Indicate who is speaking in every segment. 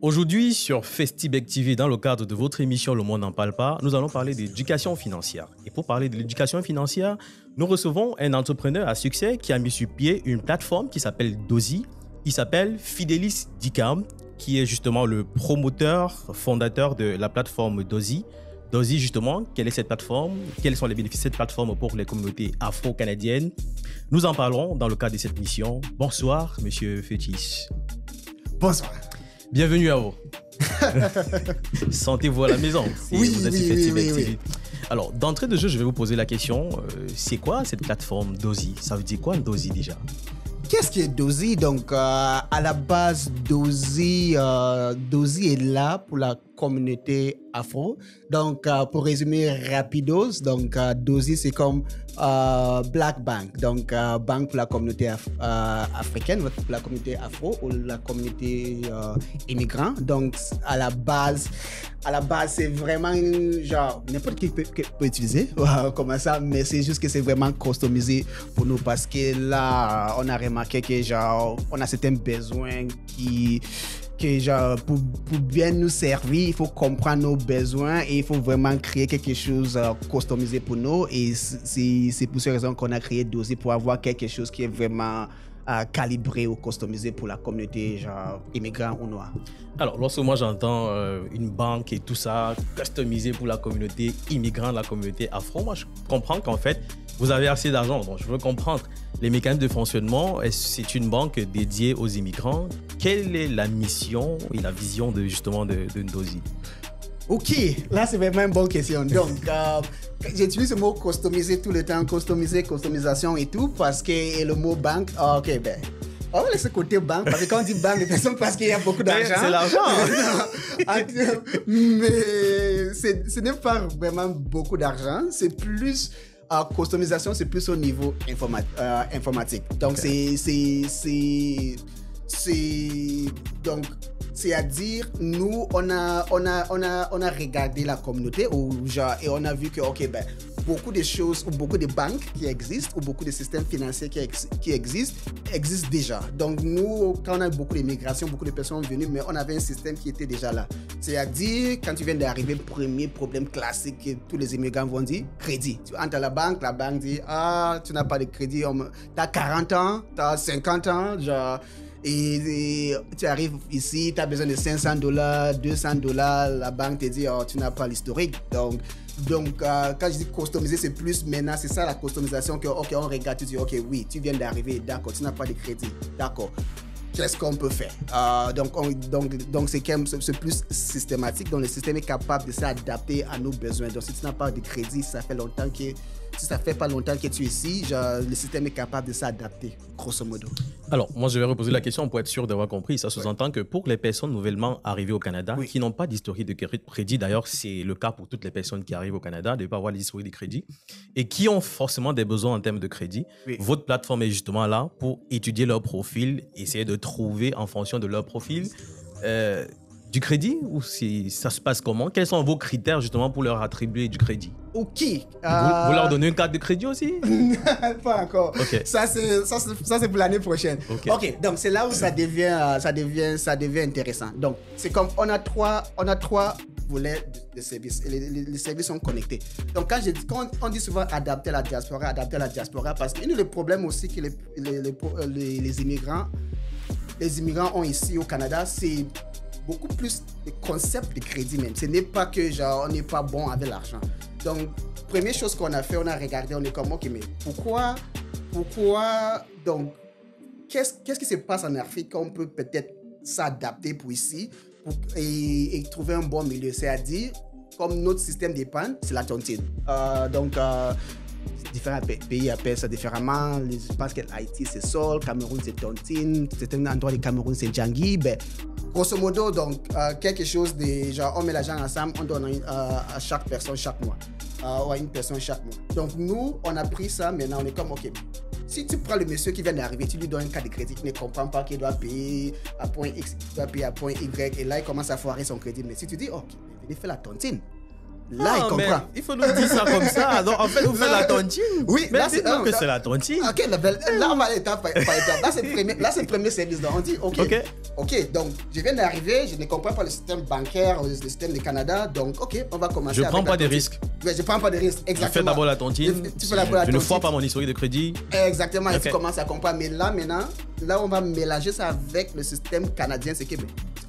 Speaker 1: Aujourd'hui, sur Festibek TV, dans le cadre de votre émission Le Monde n'en parle pas, nous allons parler d'éducation financière. Et pour parler de l'éducation financière, nous recevons un entrepreneur à succès qui a mis sur pied une plateforme qui s'appelle Dozy. Il s'appelle Fidelis Dicam, qui est justement le promoteur, fondateur de la plateforme Dozy. Dozy, justement, quelle est cette plateforme? Quels sont les bénéfices de cette plateforme pour les communautés afro-canadiennes? Nous en parlerons dans le cadre de cette mission. Bonsoir, monsieur Fétis.
Speaker 2: Bonsoir.
Speaker 1: Bienvenue à vous. Sentez-vous à la maison.
Speaker 2: Oui,
Speaker 1: vous êtes
Speaker 2: oui,
Speaker 1: sur Festibek
Speaker 2: oui,
Speaker 1: TV. Alors, d'entrée de jeu, je vais vous poser la question. C'est quoi cette plateforme Dozy? Ça veut dire quoi Dozy déjà?
Speaker 2: Qu'est-ce que Dozy? Donc, à la base, Dozy est là pour la communauté afro. Donc, pour résumer rapidos, donc Dozy c'est comme Black Bank, donc banque pour la communauté africaine, pour la communauté afro ou la communauté immigrante. Donc, à la base, c'est vraiment genre n'importe qui peut utiliser comme ça, mais c'est juste que c'est vraiment customisé pour nous parce que là, on a remarqué que genre on a certains besoins que genre pour bien nous servir, il faut comprendre nos besoins et il faut vraiment créer quelque chose customisé pour nous. Et c'est pour cette raison qu'on a créé Dozy, pour avoir quelque chose qui est vraiment calibré ou customisé pour la communauté genre immigrant ou noir.
Speaker 1: Alors, lorsque moi j'entends une banque et tout ça, customisé pour la communauté immigrante, la communauté afro, moi je comprends qu'en fait, vous avez assez d'argent. Donc, je veux comprendre les mécanismes de fonctionnement. C'est une banque dédiée aux immigrants. Quelle est la mission et la vision de Dozy?
Speaker 2: Ok, là c'est vraiment une bonne question. Donc, j'utilise le mot customiser tout le temps, customisation et tout, parce que le mot banque, ok, ben, on va laisser côté banque, parce que quand on dit banque, les personnes pensent qu'il y a beaucoup d'argent.
Speaker 1: C'est l'argent.
Speaker 2: Mais ce n'est pas vraiment beaucoup d'argent, c'est plus... customisation, c'est plus au niveau informatique. Donc,
Speaker 1: okay.
Speaker 2: C'est-à-dire, nous, on a regardé la communauté et on a vu que, ok, ben, beaucoup de choses ou beaucoup de banques qui existent ou beaucoup de systèmes financiers qui existent déjà. Donc, nous, quand on a beaucoup d'immigration, beaucoup de personnes venues, mais on avait un système qui était déjà là. C'est-à-dire, quand tu viens d'arriver, premier problème classique que tous les immigrants vont dire, crédit. Tu entres à la banque dit, tu n'as pas de crédit, tu as 40 ans, tu as 50 ans, genre... Et tu arrives ici, tu as besoin de $500, $200, la banque te dit, tu n'as pas l'historique. Donc quand je dis customiser, c'est plus maintenant, c'est ça la customisation que, ok, on regarde, tu dis, ok, oui, tu viens d'arriver, d'accord, tu n'as pas de crédit, d'accord. Qu'est-ce qu'on peut faire? Donc c'est plus systématique. Donc, le système est capable de s'adapter à nos besoins. Donc, si tu n'as pas de crédit, si ça fait pas longtemps que tu es ici, genre, le système est capable de s'adapter, grosso modo.
Speaker 1: Alors, moi, je vais reposer la question pour être sûr d'avoir compris. Ça sous-entend que pour les personnes nouvellement arrivées au Canada, qui n'ont pas d'historique de crédit, d'ailleurs, c'est le cas pour toutes les personnes qui arrivent au Canada, de ne pas avoir l'historique de crédit, et qui ont forcément des besoins en termes de crédit, votre plateforme est justement là pour étudier leur profil, essayer de trouver en fonction de leur profil du crédit, ou ça se passe comment? Quels sont vos critères justement pour leur attribuer du crédit?
Speaker 2: Ok.
Speaker 1: Vous leur donnez une carte de crédit aussi?
Speaker 2: Pas encore.
Speaker 1: Okay.
Speaker 2: Ça c'est pour l'année prochaine.
Speaker 1: Okay.
Speaker 2: Ok. Donc c'est là où ça devient intéressant. Donc c'est comme on a trois volets de services. Et les services sont connectés. Donc quand on dit souvent adapter la diaspora, parce que le problème aussi que les immigrants ont ici au Canada, c'est beaucoup plus de concepts de crédit même. Ce n'est pas que genre on n'est pas bon avec l'argent. Donc, première chose qu'on a fait, on a regardé, on est comme, ok, mais pourquoi, donc, qu'est-ce qui se passe en Afrique qu'on peut peut-être s'adapter pour ici et trouver un bon milieu, c'est-à-dire, comme notre système d'épargne, c'est la tontine. Différents pays appellent ça différemment. Je pense que Haïti c'est Sol, Cameroun c'est tontine, certains endroits du Cameroun c'est Djangui. Ben, grosso modo, donc quelque chose de genre on met l'argent ensemble, on donne à chaque personne chaque mois, ou à une personne chaque mois. Donc nous, on a pris ça, maintenant on est comme ok. Si tu prends le monsieur qui vient d'arriver, tu lui donnes une carte de crédit, il ne comprend pas qu'il doit payer à point X, il doit payer à point Y, et là il commence à foirer son crédit. Mais si tu dis ok, venez faire la tontine. Là, il
Speaker 1: mais
Speaker 2: comprend.
Speaker 1: il faut nous dire ça comme ça. Donc, en fait, vous faites la tontine.
Speaker 2: Oui,
Speaker 1: mais
Speaker 2: là, c'est
Speaker 1: dites-nous que c'est la tontine.
Speaker 2: Ok, là, on va aller étape par étape. Là, c'est le premier service. Donc, on dit, ok, donc, je viens d'arriver, je ne comprends pas le système bancaire, le système du Canada. Donc, ok, on va commencer.
Speaker 1: Je ne prends pas de risques.
Speaker 2: Ouais, je ne prends pas de risques, exactement.
Speaker 1: Je fais d'abord la tontine. Je ne foire pas mon historique de crédit.
Speaker 2: Exactement, et tu commences à comprendre. Mais là, maintenant, là, on va mélanger ça avec le système canadien. C'est que,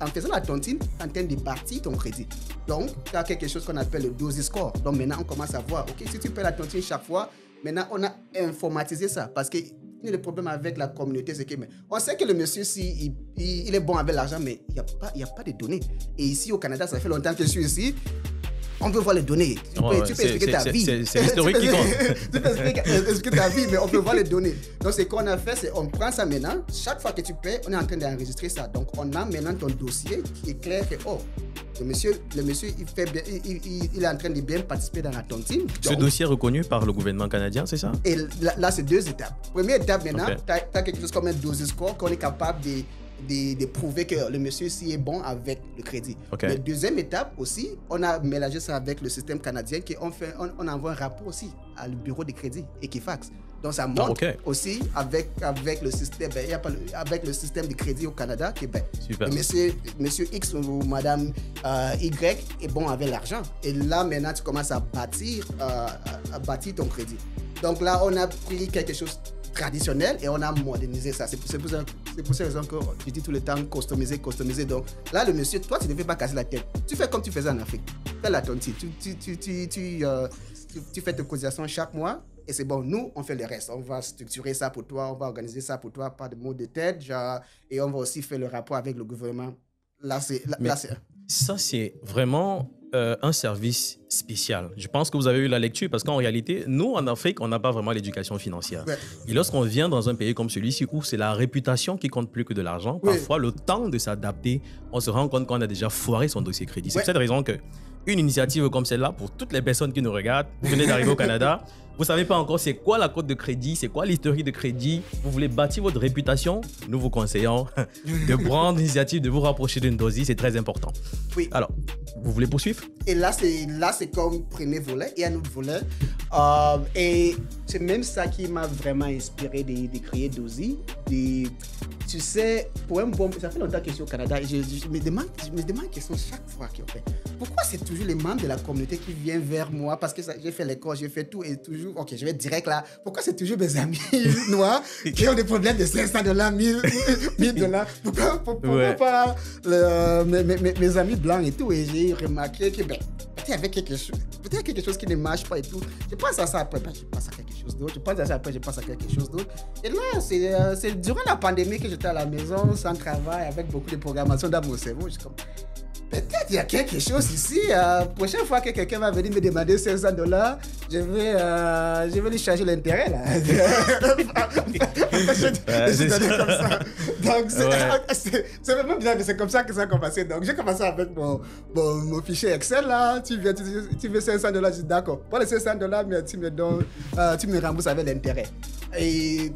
Speaker 2: en faisant la tontine, tu es en train de bâtir ton crédit. Donc, tu as quelque chose qu'on appelle le dosage score. Donc, maintenant, on commence à voir, ok, si tu paies la tontine chaque fois, maintenant, on a informatisé ça. Parce que le problème avec la communauté, c'est que on sait que le monsieur, si il est bon avec l'argent, mais il n'y a pas de données. Et ici, au Canada, ça fait longtemps que je suis ici. On peut voir les données. Tu peux expliquer ta vie.
Speaker 1: C'est l'historique qui compte.
Speaker 2: Tu peux expliquer ta vie, mais on peut voir les données. Donc, ce qu'on a fait, c'est on prend ça maintenant. Chaque fois que tu paies, on est en train d'enregistrer ça. Donc, on a maintenant ton dossier qui est clair que, le monsieur il est en train de bien participer dans la tontine.
Speaker 1: Ce dossier est reconnu par le gouvernement canadien, c'est ça?
Speaker 2: Et là, c'est 2 étapes. Première étape, maintenant, tu as quelque chose comme un dosage score qu'on est capable de prouver que le monsieur ici est bon avec le crédit. Mais deuxième étape aussi, on a mélangé ça avec le système canadien on envoie un rapport aussi à le bureau de crédit Equifax. Donc ça montre aussi avec le système, avec le système de crédit au Canada que le monsieur X ou madame Y est bon avec l'argent. Et là maintenant tu commences à bâtir ton crédit. Donc là on a pris quelque chose traditionnel et on a modernisé ça. C'est pour cette raison que je dis tout le temps customiser. Donc là, le monsieur, toi, tu ne devais pas casser la tête. Tu fais comme tu faisais en Afrique. Fais la tontine. Tu fais tes cotisations chaque mois et c'est bon. Nous, on fait le reste. On va structurer ça pour toi, on va organiser ça pour toi, pas de mots de tête. Et on va aussi faire le rapport avec le gouvernement.
Speaker 1: Ça, c'est vraiment un service spécial. Je pense que vous avez eu la lecture parce qu'en réalité, nous, en Afrique, on n'a pas vraiment l'éducation financière. Et lorsqu'on vient dans un pays comme celui-ci où c'est la réputation qui compte plus que de l'argent, parfois, le temps de s'adapter, on se rend compte qu'on a déjà foiré son dossier crédit. C'est pour cette raison que une initiative comme celle-là, pour toutes les personnes qui nous regardent, vous venez d'arriver au Canada, vous ne savez pas encore c'est quoi la cote de crédit, c'est quoi l'historique de crédit, vous voulez bâtir votre réputation, nous vous conseillons de prendre l'initiative, de vous rapprocher d'une dosie, c'est très important.
Speaker 2: Oui.
Speaker 1: Alors, vous voulez poursuivre?
Speaker 2: Et là, c'est comme premier volet et un autre volet. Et c'est même ça qui m'a vraiment inspiré de créer Dozy. Tu sais, pour un bon... Ça fait longtemps que je suis au Canada et je me demande une question chaque fois. Pourquoi c'est toujours les membres de la communauté qui viennent vers moi? Parce que j'ai fait l'école, j'ai fait tout et toujours... Ok, je vais direct là. Pourquoi c'est toujours mes amis noirs qui ont des problèmes de $500, $1000? Pourquoi pas mes amis blancs et tout? Et j'ai remarqué que peut-être il y avait quelque chose qui ne marche pas et tout. Je pense à ça après, je pense à quelque chose d'autre. Je pense à ça après, je pense à quelque chose d'autre. Et là, c'est durant la pandémie que j'étais à la maison, sans travail, avec beaucoup de programmation dans mon cerveau. Je suis comme, peut-être il y a quelque chose ici. Prochaine fois que quelqu'un va venir me demander $500, je vais lui charger l'intérêt là. Je donne comme ça. Donc c'est vraiment bizarre, mais c'est comme ça que ça a commencé. Donc j'ai commencé avec mon fichier Excel là. Tu veux $500, je dis d'accord. Pour les $500, mais tu me rembourses avec l'intérêt. Et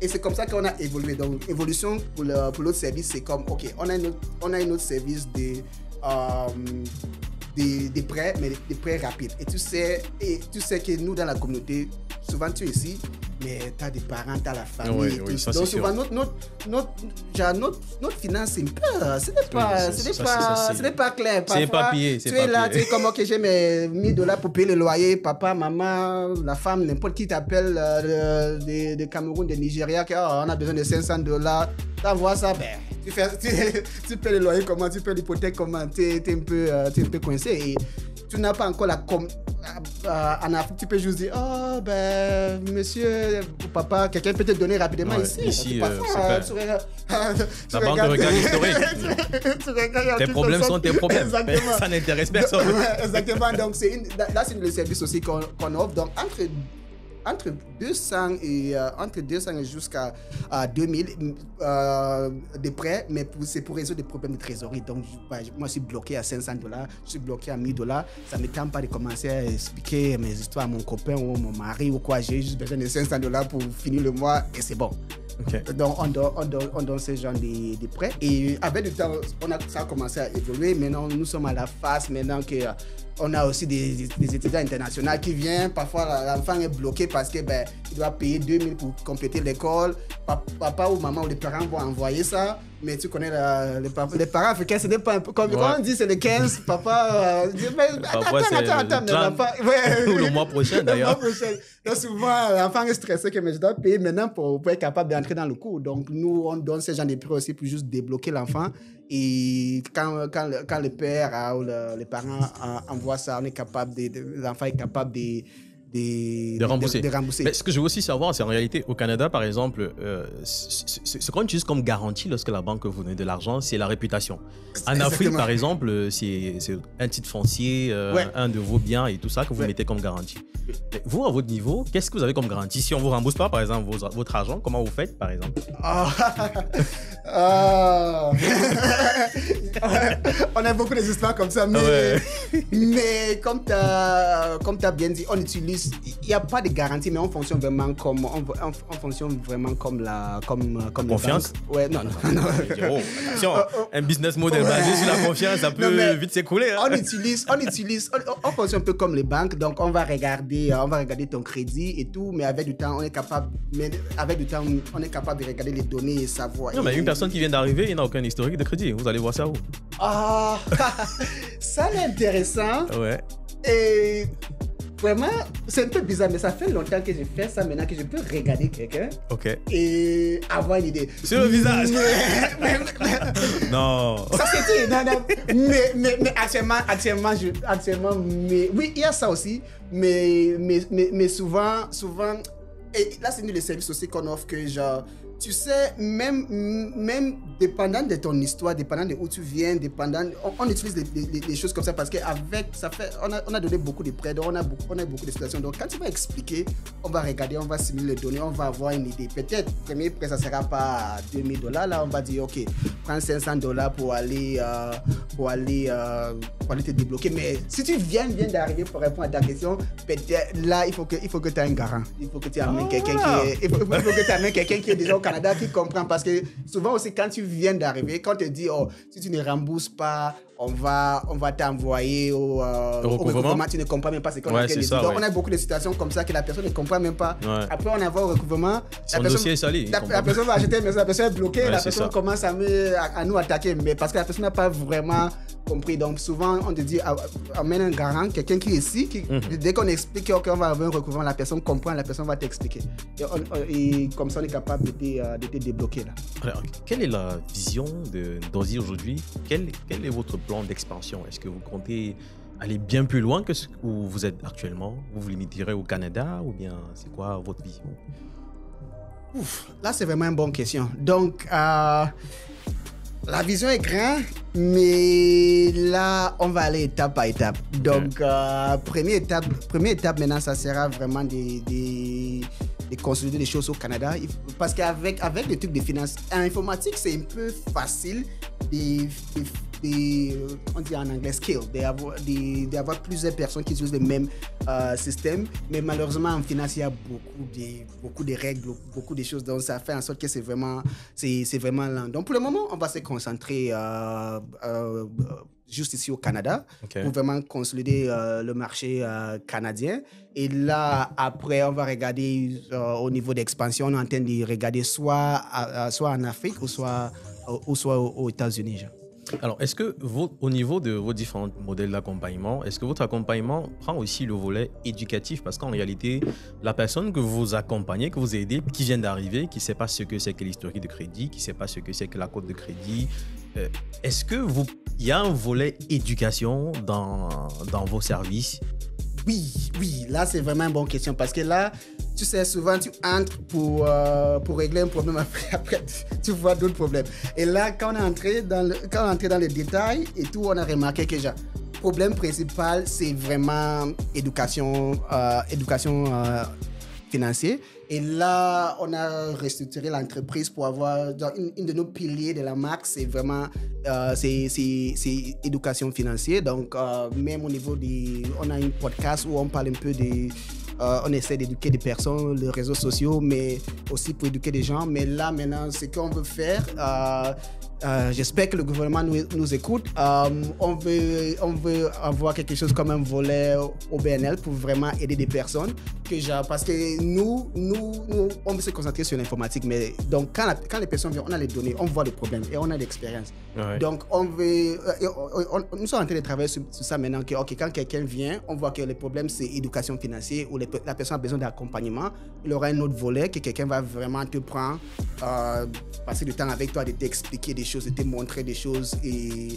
Speaker 2: c'est comme ça qu'on a évolué. Donc évolution pour l'autre service, c'est comme ok, on a un autre service des prêts, mais des prêts rapides. Et tu sais que nous dans la communauté, souvent tu es ici, mais tu as des parents, tu as la famille.
Speaker 1: Oui, ça,
Speaker 2: donc
Speaker 1: c'est
Speaker 2: souvent notre finance, ce n'est pas clair. Parfois,
Speaker 1: c'est papier.
Speaker 2: Tu es là, tu es comme ok, j'ai mes $1000 pour payer le loyer, papa, maman, la femme, n'importe qui t'appelle de Cameroun, de Nigeria, on a besoin de $500. T'envoies ça, tu paies le loyer comment, tu paies l'hypothèque comment, t'es un peu coincé et tu n'as pas encore en Afrique, tu peux juste dire monsieur ou papa, quelqu'un peut te donner rapidement ici.
Speaker 1: Parfois, la banque regarde l'historique. Tes problèmes sont tes problèmes. Ça n'intéresse personne.
Speaker 2: Exactement. Donc là c'est le service aussi qu'on offre. Donc entre 200 et jusqu'à 2000 de prêts, mais c'est pour résoudre des problèmes de trésorerie. Donc, moi, je suis bloqué à $500, je suis bloqué à $1000. Ça ne me tente pas de commencer à expliquer mes histoires à mon copain ou mon mari ou quoi. J'ai juste besoin de $500 pour finir le mois et c'est bon.
Speaker 1: Okay.
Speaker 2: Donc, on donne ce genre de prêts. Et avec le temps, ça a commencé à évoluer. Maintenant, nous sommes à la phase maintenant qu'on a aussi des étudiants internationaux qui viennent. Parfois, l'enfant est bloqué parce qu'il doit payer 2000 pour compléter l'école. Papa ou maman ou les parents vont envoyer ça. Mais tu connais les parents africains, ce n'est pas un peu comme quand on dit c'est le 15, papa dit attends, l'enfant.
Speaker 1: Ou le mois prochain d'ailleurs.
Speaker 2: Le mois prochain. Donc souvent, l'enfant est stressé que mais je dois payer maintenant pour être capable d'entrer dans le cours. Donc nous, on donne ce genre de prêts aussi pour juste débloquer l'enfant. Et quand le père ou les parents envoient ça, l'enfant est capable de rembourser.
Speaker 1: Mais ce que je veux aussi savoir, c'est en réalité, au Canada, par exemple, ce qu'on utilise comme garantie lorsque la banque vous donne de l'argent, c'est la réputation. En Afrique, par exemple, c'est un titre foncier, un de vos biens et tout ça que vous mettez comme garantie. Mais vous, à votre niveau, qu'est-ce que vous avez comme garantie? Si on ne vous rembourse pas, par exemple, votre argent, comment vous faites, par exemple?
Speaker 2: On a beaucoup d'histoires comme ça, mais comme tu as bien dit, on utilise. Il n'y a pas de garantie, mais on fonctionne vraiment comme la
Speaker 1: confiance.
Speaker 2: Ouais, non.
Speaker 1: Attention, un business model basé sur la confiance, ça peut vite s'écouler. Hein.
Speaker 2: On fonctionne un peu comme les banques, donc on va regarder ton crédit et tout, mais avec du temps, on est capable de regarder les données et savoir.
Speaker 1: Non, mais une personne qui vient d'arriver, il n'a aucun historique de crédit. Vous allez voir ça où?
Speaker 2: Ça c'est intéressant.
Speaker 1: Ouais.
Speaker 2: Et vraiment, c'est un peu bizarre, mais ça fait longtemps que je fais ça maintenant que je peux regarder quelqu'un et avoir une idée.
Speaker 1: Sur le visage. Non.
Speaker 2: Ça c'est non. Mais actuellement, oui, il y a ça aussi, mais souvent, et là c'est une des services aussi qu'on offre que genre. Tu sais, même dépendant de ton histoire, dépendant de où tu viens, on utilise des choses comme ça parce qu'avec, on a donné beaucoup de prêts, donc on a beaucoup de situations. Donc, quand tu vas expliquer, on va regarder, on va simuler les données, on va avoir une idée. Peut-être, le premier prêt, ça ne sera pas $2000. Là, on va dire, OK, prends $500 pour aller te débloquer. Mais si tu viens d'arriver pour répondre à ta question, peut-être là, il faut que tu aies un garant. Il faut que tu amènes quelqu'un qui est déjà au Canada, qui comprend. Parce que souvent aussi, quand tu viens d'arriver, quand on te dit, si tu ne rembourses pas, on va t'envoyer au recouvrement. Tu ne comprends même pas ce qu'on a fait. Donc, on a beaucoup de situations comme ça que la personne ne comprend même pas. Ouais. Après, on envoie au recouvrement.
Speaker 1: Son dossier est sali.
Speaker 2: La personne va acheter, mais la personne est bloquée. La personne commence à nous attaquer. Mais parce que la personne n'a pas vraiment compris. Donc, souvent, on te dit, amène un garant, quelqu'un qui est ici. Dès qu'on explique qu'on va avoir un recouvrement, la personne comprend, la personne va t'expliquer. Et comme ça, on est capable de te débloquer. Là.
Speaker 1: Alors, quelle est la vision d'Ozi aujourd'hui? Quel est votre plan d'expansion? Est-ce que vous comptez aller bien plus loin que ce où vous êtes actuellement? Vous limiterez au Canada ou bien c'est quoi votre vision?
Speaker 2: Là, c'est vraiment une bonne question. Donc, la vision est grande, mais là, on va aller étape par étape. Donc, première étape maintenant, ça sera vraiment de consolider les choses au Canada. Parce qu'avec les trucs de finance, en informatique, c'est un peu facile on dit en anglais skill, d'avoir plusieurs personnes qui utilisent le même système, mais malheureusement en finance il y a beaucoup de règles, beaucoup de choses, donc ça fait en sorte que c'est vraiment lent. Donc pour le moment on va se concentrer juste ici au Canada pour vraiment consolider le marché canadien. Et là, après, on va regarder au niveau d'expansion, on est en train de regarder soit en Afrique ou soit aux États-Unis.
Speaker 1: Alors, est-ce que au niveau de vos différents modèles d'accompagnement, est-ce que votre accompagnement prend aussi le volet éducatif? Parce qu'en réalité, la personne que vous accompagnez, que vous aidez, qui vient d'arriver, qui ne sait pas ce que c'est que l'historique de crédit, qui ne sait pas ce que c'est que la cote de crédit, est-ce que il y a un volet éducation dans vos services?
Speaker 2: Oui, là c'est vraiment une bonne question parce que là, tu sais, souvent tu entres pour régler un problème, après tu vois d'autres problèmes. Et là, quand on est entré dans les détails et tout, on a remarqué que le problème principal, c'est vraiment éducation financier. Et là, on a restructuré l'entreprise pour avoir une de nos piliers de la marque, c'est vraiment c'est éducation financière. Donc, même au niveau on a un podcast où on parle un peu on essaie d'éduquer des personnes, les réseaux sociaux, mais aussi pour éduquer des gens. Mais là, maintenant, ce qu'on veut faire, j'espère que le gouvernement nous écoute. On veut avoir quelque chose comme un volet au BNL pour vraiment aider des personnes. Parce que nous, on veut se concentrer sur l'informatique. Mais donc, quand les personnes viennent, on a les données, on voit les problèmes et on a l'expérience. Ouais. Donc, nous sommes en train de travailler sur ça maintenant. Quand quelqu'un vient, on voit que le problème, c'est éducation financière ou la personne a besoin d'accompagnement. Il aura un autre volet que quelqu'un va vraiment te prendre, passer du temps avec toi, de t'expliquer des choses, de te montrer des choses et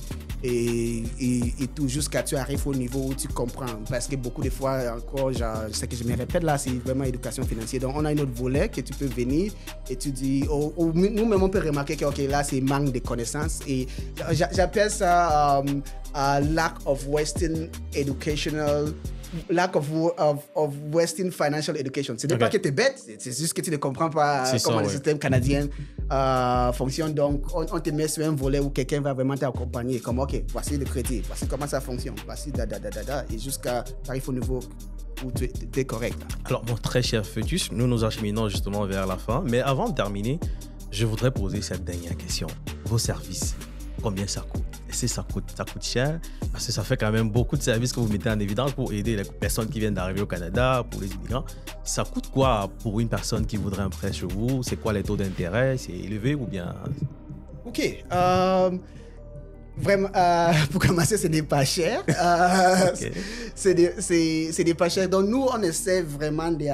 Speaker 2: tout jusqu'à ce que tu arrives au niveau où tu comprends. Parce que beaucoup de fois, encore, je sais que je me répète là, c'est vraiment éducation financière. Donc, on a un autre volet que tu peux venir et tu dis, nous-mêmes, on peut remarquer que là, c'est manque de connaissances. Et j'appelle ça lack of Western financial education. Ce n'est pas que tu es bête, c'est juste que tu ne comprends pas comment le système canadien fonctionne. Donc, on te met sur un volet où quelqu'un va vraiment t'accompagner. Comme, OK, voici le crédit, voici comment ça fonctionne, voici et jusqu'à arriver au niveau où tu es correct.
Speaker 1: Alors, mon très cher Foetus, nous acheminons justement vers la fin. Mais avant de terminer, je voudrais poser cette dernière question. Vos services, combien ça coûte? Est-ce que ça coûte cher? Parce que ça fait quand même beaucoup de services que vous mettez en évidence pour aider les personnes qui viennent d'arriver au Canada, pour les immigrants. Ça coûte quoi pour une personne qui voudrait un prêt chez vous? C'est quoi les taux d'intérêt? C'est élevé ou bien?
Speaker 2: OK. Vraiment, pour commencer, ce n'est pas cher. Okay. C'est pas cher. Donc, nous, on essaie vraiment de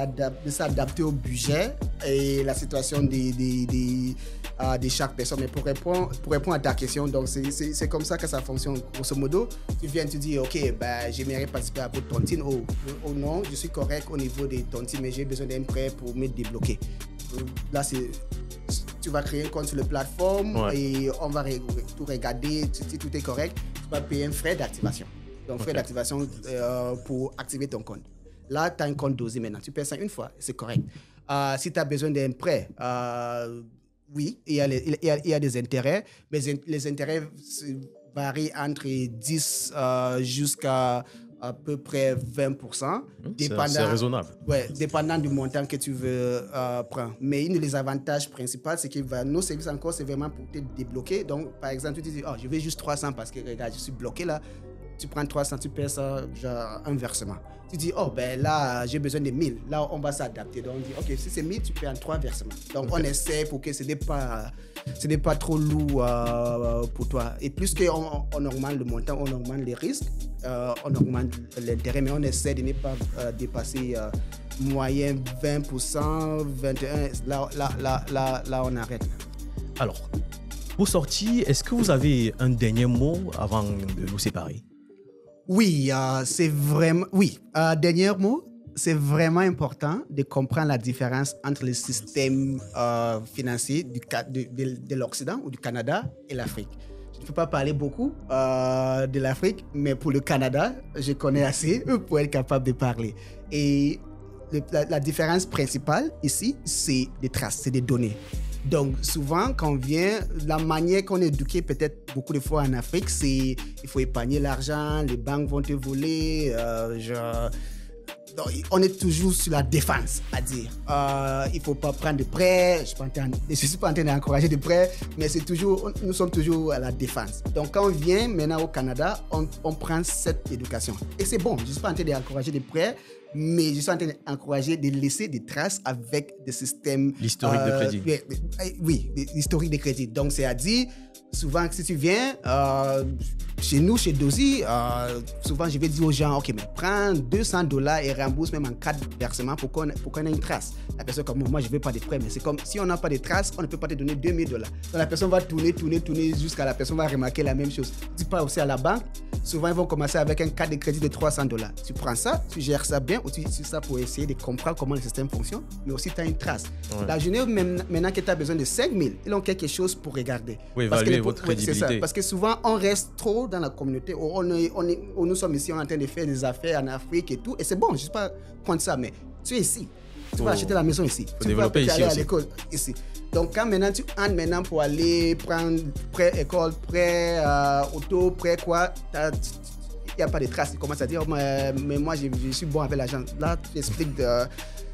Speaker 2: s'adapter au budget et la situation de chaque personne. Mais pour répondre à ta question, donc c'est comme ça que ça fonctionne. Grosso modo, tu viens, tu dis, OK, j'aimerais participer à votre tontine. Oh non, je suis correct au niveau des tontines, mais j'ai besoin d'un prêt pour me débloquer. Là, tu vas créer un compte sur la plateforme et on va tout regarder. Si tout est correct, tu vas payer un frais d'activation. Donc, frais d'activation pour activer ton compte. Là, tu as un compte dosé maintenant. Tu payes ça une fois, c'est correct. Si tu as besoin d'un prêt, oui, il y a des intérêts, mais les intérêts varient entre 10 jusqu'à à peu près 20%.
Speaker 1: C'est raisonnable.
Speaker 2: Ouais, dépendant du montant que tu veux prendre. Mais une des avantages principaux, c'est que nos services encore, c'est vraiment pour te débloquer. Donc, par exemple, tu te dis, je veux juste 300 parce que, regarde, je suis bloqué là. Tu prends 300, tu paies ça, genre, un versement. Tu dis, là, j'ai besoin de 1000. Là, on va s'adapter. Donc, on dit, OK, si c'est 1000, tu paies en 3 versements. Donc, on essaie pour que ce n'est pas trop lourd pour toi. Et plus qu'on augmente le montant, on augmente les risques, on augmente l'intérêt, mais on essaie de ne pas dépasser moyen 20%, 21%. Là, on arrête.
Speaker 1: Alors, pour sortir, est-ce que vous avez un dernier mot avant de nous séparer?
Speaker 2: Oui, c'est vraiment... Oui, dernier mot, c'est vraiment important de comprendre la différence entre le système financier de l'Occident ou du Canada et l'Afrique. Je ne peux pas parler beaucoup de l'Afrique, mais pour le Canada, je connais assez pour être capable de parler. Et la différence principale ici, c'est des traces, c'est des données. Donc, souvent, quand on vient, la manière qu'on est éduqué peut-être beaucoup de fois en Afrique, c'est il faut épargner l'argent, les banques vont te voler, donc, on est toujours sur la défense, à dire. Il ne faut pas prendre de prêts. Je ne suis pas en train d'encourager des prêts, mais nous sommes toujours à la défense. Donc, quand on vient maintenant au Canada, on prend cette éducation. Et c'est bon, je ne suis pas en train d'encourager des prêts, mais je suis en train d'encourager de laisser des traces avec des systèmes...
Speaker 1: L'historique de crédit.
Speaker 2: Oui, l'historique de crédit. Donc, c'est-à-dire, souvent, si tu viens chez nous, chez Dozy, souvent, je vais dire aux gens, OK, mais prends $200 et rembourse même en 4 versements pour qu'on ait une trace. La personne comme moi, je ne veux pas de prêts, mais c'est comme si on n'a pas de traces, on ne peut pas te donner $2,000. Donc, la personne va tourner jusqu'à la personne va remarquer la même chose. Dis pas aussi à la banque, souvent, ils vont commencer avec un carte de crédit de $300. Tu prends ça, tu gères ça bien, ou tu utilises ça pour essayer de comprendre comment le système fonctionne, mais aussi tu as une trace. Ouais. La journée, maintenant que tu as besoin de 5,000, ils ont quelque chose pour regarder.
Speaker 1: Oui, évaluer votre crédibilité.
Speaker 2: C'est ça, parce que souvent, on reste trop dans la communauté, où nous sommes ici, on est en train de faire des affaires en Afrique et tout, et c'est bon, je ne suis pas contre ça, mais tu es ici. Tu vas acheter la maison ici. Tu
Speaker 1: développer
Speaker 2: vas
Speaker 1: ici
Speaker 2: aller à
Speaker 1: aussi.
Speaker 2: l'école ici. Donc, quand maintenant tu entres maintenant pour aller prendre prêt école, prêt auto, prêt quoi, il n'y a pas de traces. Tu commences à dire, mais moi, je suis bon avec l'argent. Là, tu expliques de...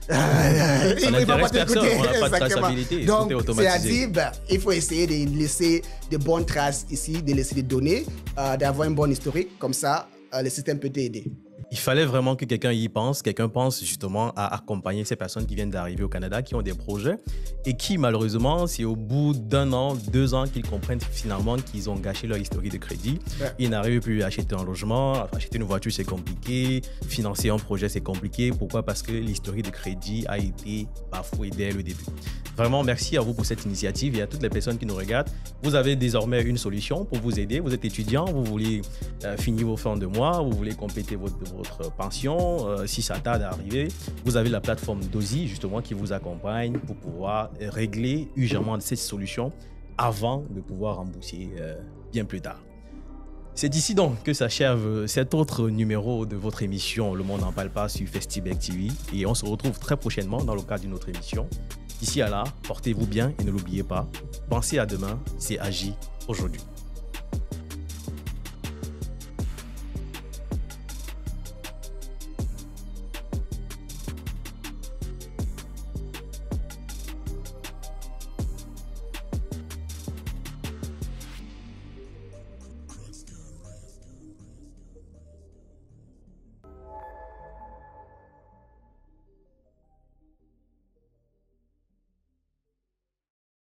Speaker 1: Ça n'intéresse personne, on n'a pas de traçabilité,
Speaker 2: Donc,
Speaker 1: tout est automatisé.
Speaker 2: c'est-à-dire, il faut essayer de laisser de bonnes traces ici, de laisser des données, d'avoir une bonne historique, comme ça, le système peut t'aider.
Speaker 1: Il fallait vraiment que quelqu'un y pense, quelqu'un pense justement à accompagner ces personnes qui viennent d'arriver au Canada, qui ont des projets et qui malheureusement, c'est au bout d'1 an, 2 ans qu'ils comprennent finalement qu'ils ont gâché leur historique de crédit.
Speaker 2: Ouais.
Speaker 1: Ils n'arrivent plus à acheter un logement, acheter une voiture c'est compliqué, financer un projet c'est compliqué. Pourquoi? Parce que l'historique de crédit a été bafoué dès le début. Vraiment, merci à vous pour cette initiative et à toutes les personnes qui nous regardent. Vous avez désormais une solution pour vous aider. Vous êtes étudiant, vous voulez finir vos fins de mois, vous voulez compléter votre pension, si ça tarde à arriver. Vous avez la plateforme Dozy, justement, qui vous accompagne pour pouvoir régler urgemment cette solution avant de pouvoir rembourser bien plus tard. C'est ici donc que s'achève cet autre numéro de votre émission Le Monde n'en parle pas sur Festibek TV et on se retrouve très prochainement dans le cadre d'une autre émission. D'ici à là, portez-vous bien et ne l'oubliez pas, pensez à demain, c'est agir aujourd'hui.